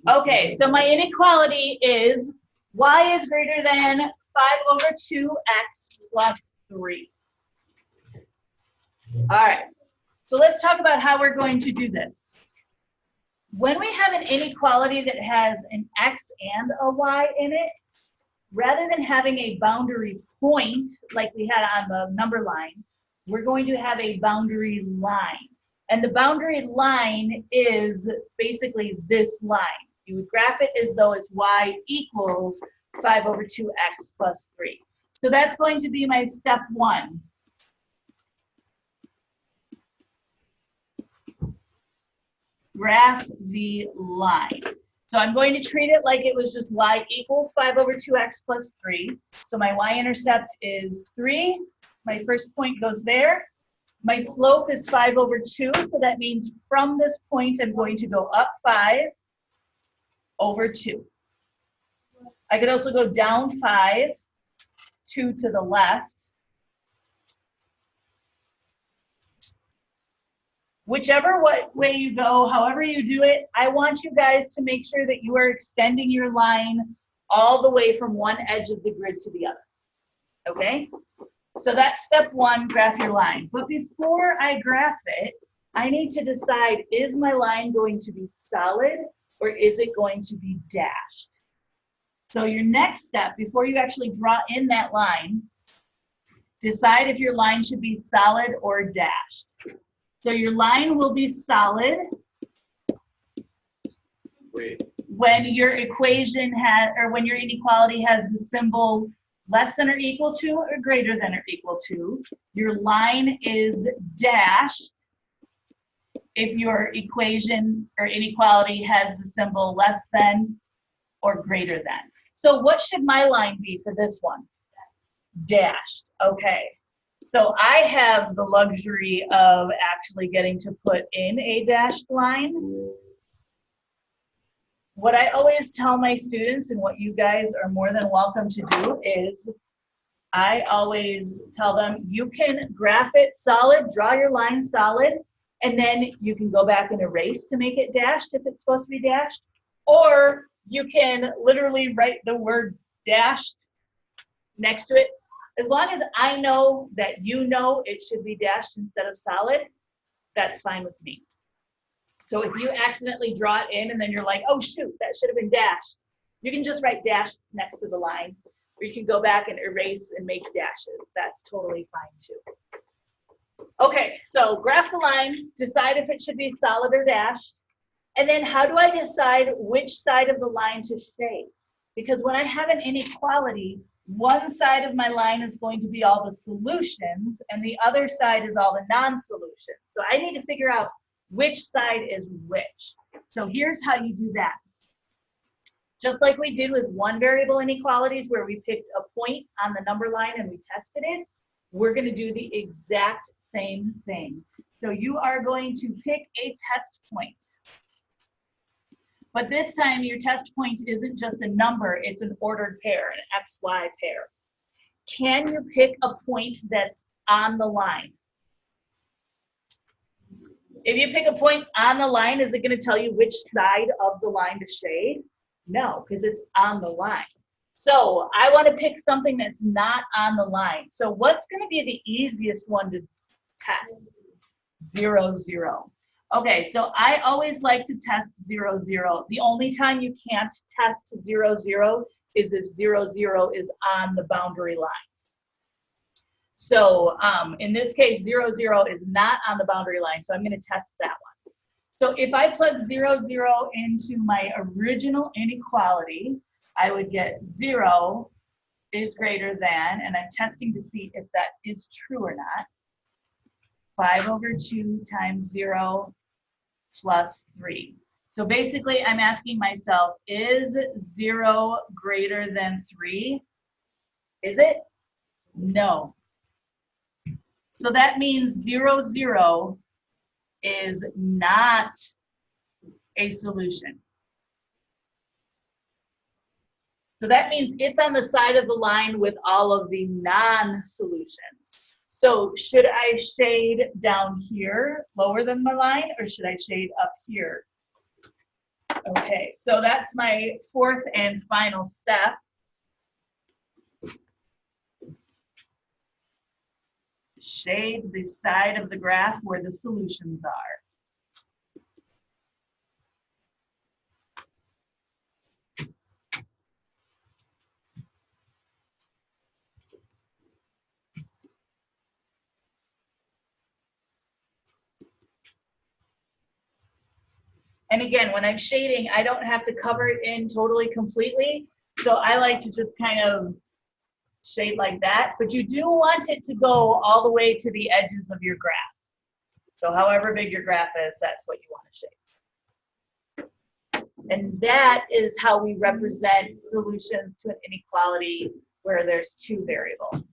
Okay, so my inequality is y is greater than 5 over 2x plus 3. All right, so let's talk about how we're going to do this. When we have an inequality that has an x and a y in it, rather than having a boundary point like we had on the number line, we're going to have a boundary line. And the boundary line is basically this line. You would graph it as though it's y equals 5 over 2x plus 3. So that's going to be my step 1. Graph the line. So I'm going to treat it like it was just y equals 5 over 2x plus 3. So my y-intercept is 3. My first point goes there. My slope is 5 over 2, so that means from this point I'm going to go up 5 over 2. I could also go down 5, 2 to the left. Whichever way you go, however you do it, I want you guys to make sure that you are extending your line all the way from one edge of the grid to the other, okay? So that's step 1, graph your line. But before I graph it, I need to decide, is my line going to be solid or is it going to be dashed? So your next step, before you actually draw in that line, decide if your line should be solid or dashed. So your line will be solid when your equation has, or when your inequality has the symbol less than or equal to or greater than or equal to. Your line is dashed if your equation or inequality has the symbol less than or greater than. So what should my line be for this one? Dashed, okay. So I have the luxury of actually getting to put in a dashed line. What I always tell my students, and what you guys are more than welcome to do, is I always tell them, you can graph it solid, draw your line solid, and then you can go back and erase to make it dashed if it's supposed to be dashed, or you can literally write the word dashed next to it. As long as I know that you know it should be dashed instead of solid, that's fine with me. So if you accidentally draw it in and then you're like, oh shoot, that should have been dashed, you can just write dashed next to the line, or you can go back and erase and make dashes. That's totally fine too. Okay, so graph the line, decide if it should be solid or dashed, and then how do I decide which side of the line to shade? Because when I have an inequality, one side of my line is going to be all the solutions and the other side is all the non-solutions. So I need to figure out which side is which. So here's how you do that. Just like we did with one variable inequalities where we picked a point on the number line and we tested it, we're going to do the exact same thing. So you are going to pick a test point. But this time your test point isn't just a number, it's an ordered pair, an XY pair. Can you pick a point that's on the line? If you pick a point on the line, is it going to tell you which side of the line to shade? No, because it's on the line. So I want to pick something that's not on the line. So what's going to be the easiest one to test? 0, 0. Okay, so I always like to test 0, 0. The only time you can't test 0, 0 is if 0, 0 is on the boundary line. So in this case, 0, 0 is not on the boundary line, so I'm going to test that one. So if I plug 0, 0 into my original inequality, I would get 0 is greater than, and I'm testing to see if that is true or not, 5 over 2 times 0 plus 3. So basically, I'm asking myself, is 0 greater than 3? Is it? No. So that means 0, 0 is not a solution. So that means it's on the side of the line with all of the non-solutions. So should I shade down here, lower than my line, or should I shade up here? Okay, so that's my fourth and final step. Shade the side of the graph where the solutions are. And again, when I'm shading, I don't have to cover it in totally completely. So I like to just kind of shade like that, but you do want it to go all the way to the edges of your graph. So however big your graph is, that's what you want to shade. And that is how we represent solutions to an inequality where there's two variables.